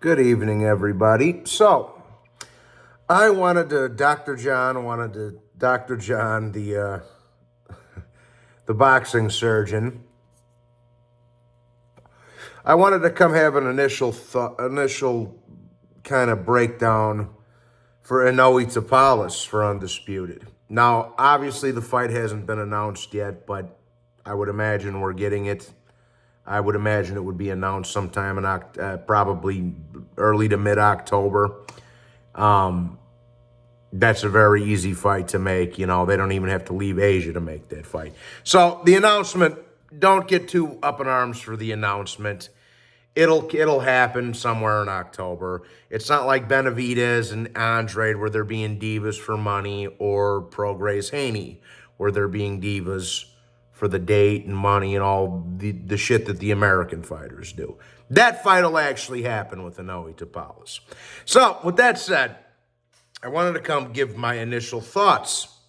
Good evening, everybody. So, Dr. John, the boxing surgeon. I wanted to come have an initial kind of breakdown for Inoue Tapales for Undisputed. Now, obviously, the fight hasn't been announced yet, but I would imagine we're getting it. I would imagine it would be announced sometime in probably early to mid-October. That's a very easy fight to make. You know, they don't even have to leave Asia to make that fight. So the announcement, don't get too up in arms for the announcement. It'll happen somewhere in October. It's not like Benavidez and Andrade where they're being divas for money, or Prograis Haney where they're being divas for the date and money and all the shit that the American fighters do. That fight will actually happen with Inoue Tapales. So, with that said, I wanted to come give my initial thoughts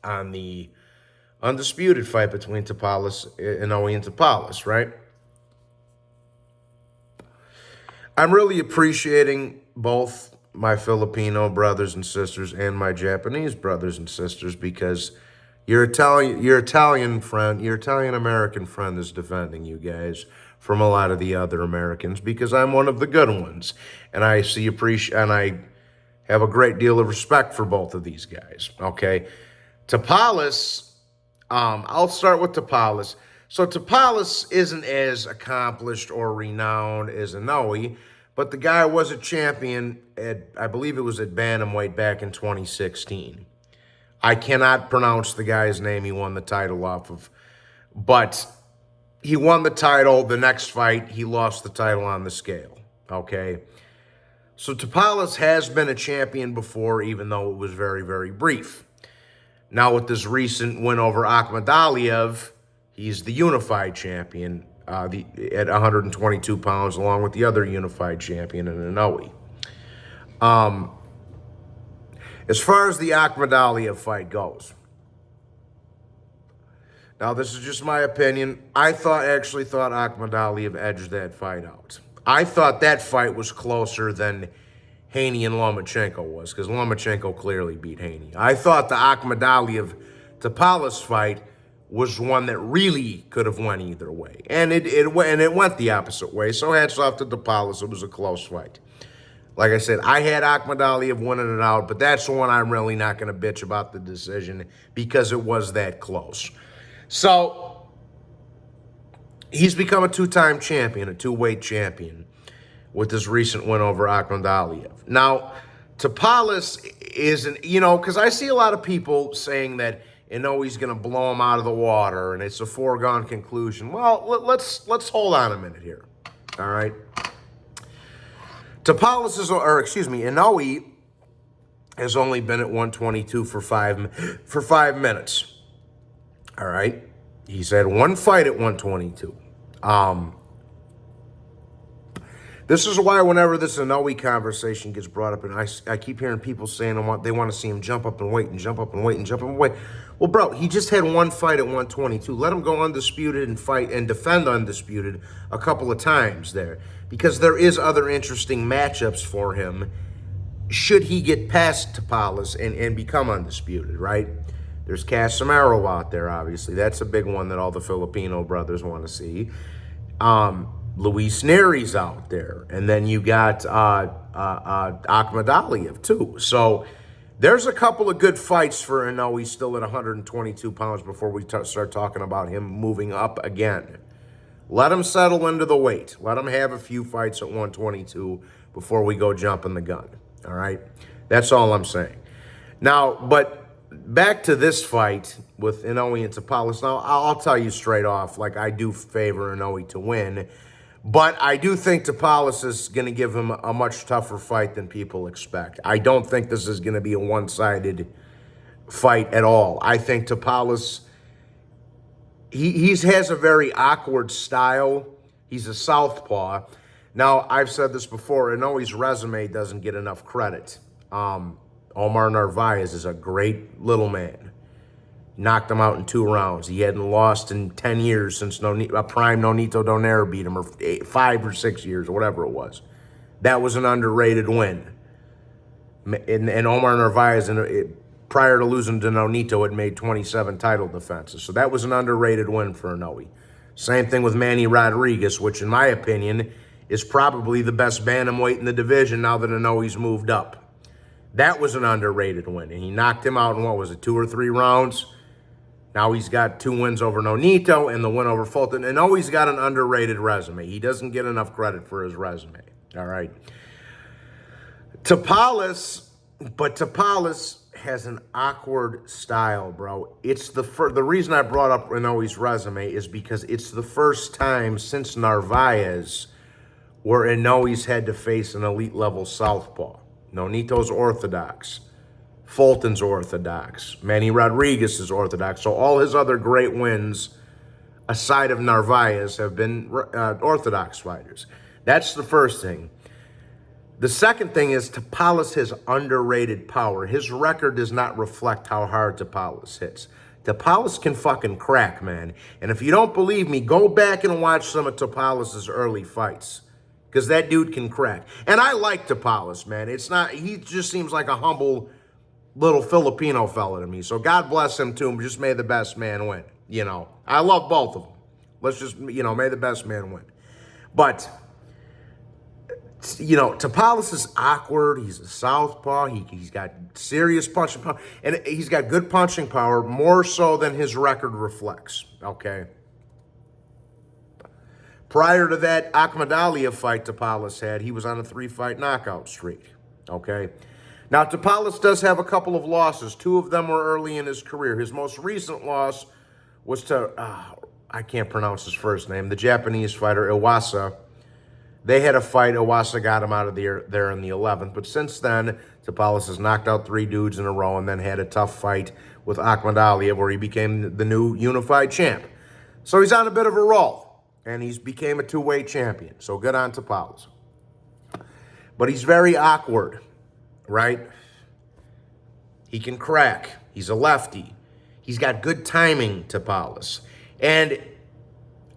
on the undisputed fight between Inoue and Tapales, right? I'm really appreciating both my Filipino brothers and sisters and my Japanese brothers and sisters, because your Italian friend, your Italian American friend is defending you guys from a lot of the other Americans, because I'm one of the good ones, and I have a great deal of respect for both of these guys. Okay, Tapales. I'll start with Tapales. So Tapales isn't as accomplished or renowned as Inoue, but the guy was a champion I believe it was at bantamweight back in 2016. I cannot pronounce the guy's name he won the title off of, but he won the title. The next fight, he lost the title on the scale, okay? So Tapales has been a champion before, even though it was very, very brief. Now with this recent win over Akhmadaliev, he's the unified champion at 122 pounds, along with the other unified champion in Inoue. As far as the Akhmadaliev fight goes, now this is just my opinion. I actually thought Akhmadaliev edged that fight out. I thought that fight was closer than Haney and Lomachenko was, because Lomachenko clearly beat Haney. I thought the Akhmadaliev-Tapales fight was one that really could have went either way. And it went the opposite way, so hats off to Tapales. It was a close fight. Like I said, I had Akhmadaliev winning it out, but that's the one I'm really not going to bitch about the decision, because it was that close. So, he's become a two-time champion, a two-weight champion, with this recent win over Akhmadaliev. Now, Tapales isn't, because I see a lot of people saying that Inoue's going to blow him out of the water and it's a foregone conclusion. Well, let's hold on a minute here, all right? Inoue has only been at 122 for 5 minutes. All right, he's had one fight at 122. This is why whenever this Inoue conversation gets brought up, and I keep hearing people saying they want to see him jump up and wait and jump up and wait and jump up and wait. Well, bro, he just had one fight at 122. Let him go undisputed and fight and defend undisputed a couple of times there, because there is other interesting matchups for him should he get past Tapales and become undisputed, right? There's Casimiro out there, obviously. That's a big one that all the Filipino brothers want to see. Luis Neri's out there. And then you got Akhmadaliev, too. So there's a couple of good fights for Inoue still at 122 pounds before we start talking about him moving up again. Let him settle into the weight. Let him have a few fights at 122 before we go jumping the gun. All right? That's all I'm saying. Now, but back to this fight with Inoue and Tapales. Now, I'll tell you straight off, like, I do favor Inoue to win, but I do think Tapales is going to give him a much tougher fight than people expect. I don't think this is going to be a one-sided fight at all. I think Tapales, he has a very awkward style. He's a southpaw. Now, I've said this before, Inoue's resume doesn't get enough credit. Omar Narvaez is a great little man. Knocked him out in 2 rounds. He hadn't lost in 10 years since prime Nonito Donaire beat him, or 5 or 6 years, or whatever it was. That was an underrated win. And Omar Narvaez, prior to losing to Nonito, had made 27 title defenses. So that was an underrated win for Inoue. Same thing with Manny Rodriguez, which in my opinion is probably the best bantamweight in the division now that Inoue's moved up. That was an underrated win. And he knocked him out in, what was it, 2 or 3 rounds? Now he's got 2 wins over Nonito and the win over Fulton. And Inoue's got an underrated resume. He doesn't get enough credit for his resume. All right. Taples has an awkward style, bro. It's the reason I brought up Inoue's resume is because it's the first time since Narvaez where Inoue's had to face an elite level southpaw. Nonito's orthodox. Fulton's orthodox. Manny Rodriguez is orthodox. So all his other great wins, aside of Narvaez, have been orthodox fighters. That's the first thing. The second thing is Taples has underrated power. His record does not reflect how hard Taples hits. Taples can fucking crack, man. And if you don't believe me, go back and watch some of Taples' early fights. Because that dude can crack. And I like Taples, man. He just seems like a humble little Filipino fella to me. So God bless him too. Just may the best man win. I love both of them. Let's just, may the best man win. But, Taples is awkward. He's a southpaw. He's got serious punching power. And he's got good punching power, more so than his record reflects. Okay? Prior to that Akhmadaliev fight Taples had, he was on a 3-fight knockout streak. Okay? Now, Taples does have a couple of losses. 2 of them were early in his career. His most recent loss was to, I can't pronounce his first name, the Japanese fighter, Iwasa. They had a fight. Iwasa got him out of there in the 11th. But since then, Taples has knocked out 3 dudes in a row and then had a tough fight with Akhmadaliev where he became the new unified champ. So he's on a bit of a roll, and he's became a 2-weight champion. So good on Taples. But he's very awkward. Right? He can crack. He's a lefty. He's got good timing, Taples. And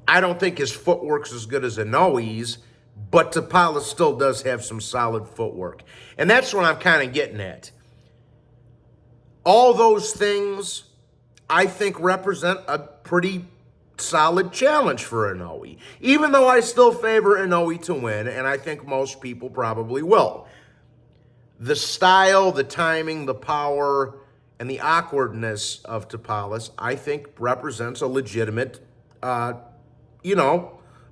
I don't think his footwork's as good as Inoue's, but Taples still does have some solid footwork. And that's what I'm kind of getting at. All those things, I think, represent a pretty solid challenge for Inoue. Even though I still favor Inoue to win, and I think most people probably will. The style, the timing, the power, and the awkwardness of Taples, I think, represents a legitimate, a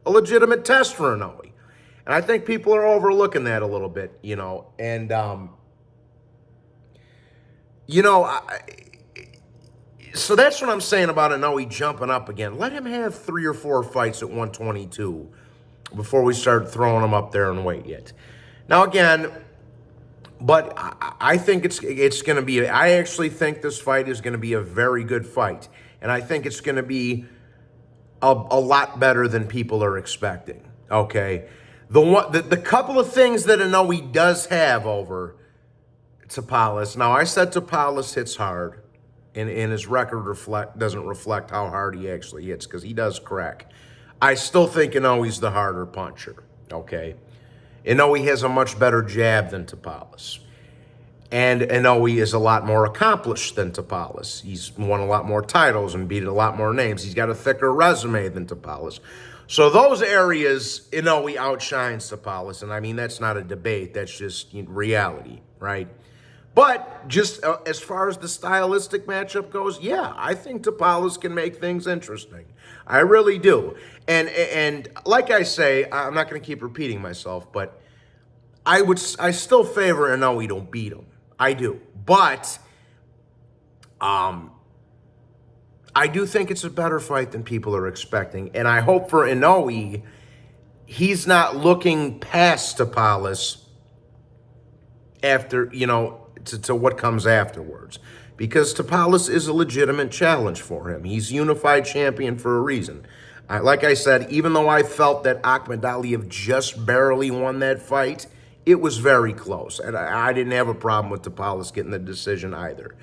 legitimate test for Inoue. And I think people are overlooking that a little bit, And, so that's what I'm saying about Inoue jumping up again. Let him have 3 or 4 fights at 122 before we start throwing him up there in weight yet. Now, again... But I think it's going to be, I actually think this fight is going to be a very good fight. And I think it's going to be a lot better than people are expecting. Okay? The couple of things that Inoue does have over Taples. Now, I said Taples hits hard. And his record doesn't reflect how hard he actually hits, because he does crack. I still think Inoue's the harder puncher. Okay? Inoue has a much better jab than Taples. And Inoue is a lot more accomplished than Taples. He's won a lot more titles and beat a lot more names. He's got a thicker resume than Taples. So those areas, Inoue outshines Taples. And I mean, that's not a debate. That's just reality, right? But just as far as the stylistic matchup goes, yeah, I think Taples can make things interesting. I really do. And like I say, I'm not going to keep repeating myself, but I still favor Inoue to beat him. I do. But I do think it's a better fight than people are expecting. And I hope for Inoue, he's not looking past Taples after, to what comes afterwards. Because Taples is a legitimate challenge for him. He's unified champion for a reason. Like I said, even though I felt that Akhmadaliev just barely won that fight, it was very close. And I didn't have a problem with Taples getting the decision either.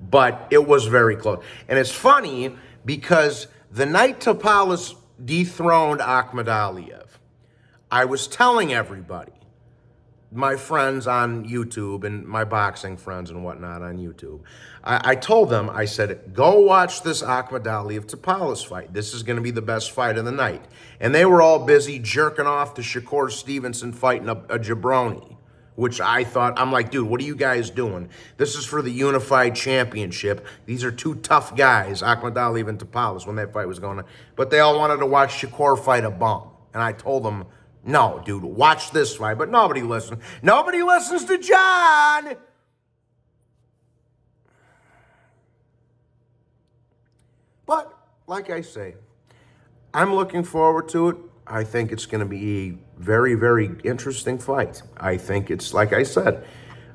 but it was very close. And it's funny because the night Tapales dethroned Akhmadaliev, I was telling everybody, my friends on YouTube and my boxing friends and whatnot on YouTube, I told them, I said, go watch this Akhmadaliev Tapales fight. This is going to be the best fight of the night. And they were all busy jerking off to Shakur Stevenson fighting a jabroni, which I thought, I'm like, dude, what are you guys doing? This is for the unified championship. These are two tough guys, Akhmadaliev and Tapales, when that fight was going on. But they all wanted to watch Shakur fight a bum. And I told them, no, dude, watch this fight. But nobody listens. Nobody listens to John. But, like I say, I'm looking forward to it. I think it's going to be a very, very interesting fight. I think it's, like I said,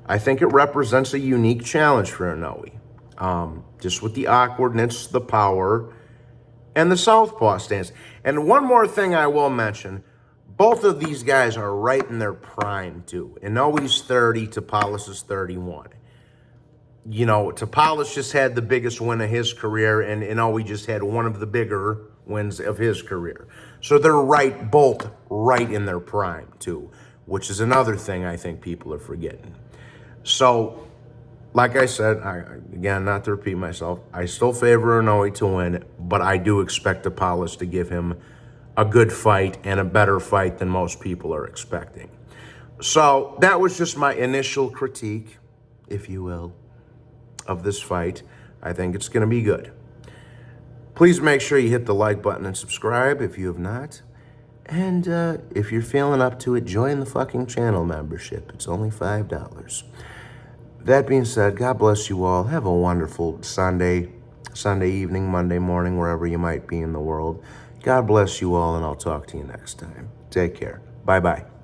I think it represents a unique challenge for Inoue. Just with the awkwardness, the power, and the southpaw stance. And one more thing I will mention. Both of these guys are right in their prime, too. Inoue's 30, Tapales is 31. You know, Tapales just had the biggest win of his career, and Inoue just had one of the bigger wins of his career. So they're both right in their prime, too, which is another thing I think people are forgetting. So, like I said, again, not to repeat myself, I still favor Inoue to win, but I do expect Tapales to give him a good fight and a better fight than most people are expecting. So that was just my initial critique, if you will, of this fight. I think it's going to be good. Please make sure you hit the like button and subscribe if you have not. And if you're feeling up to it, join the fucking channel membership. It's only $5. That being said, God bless you all. Have a wonderful Sunday evening, Monday morning, wherever you might be in the world. God bless you all, and I'll talk to you next time. Take care. Bye-bye.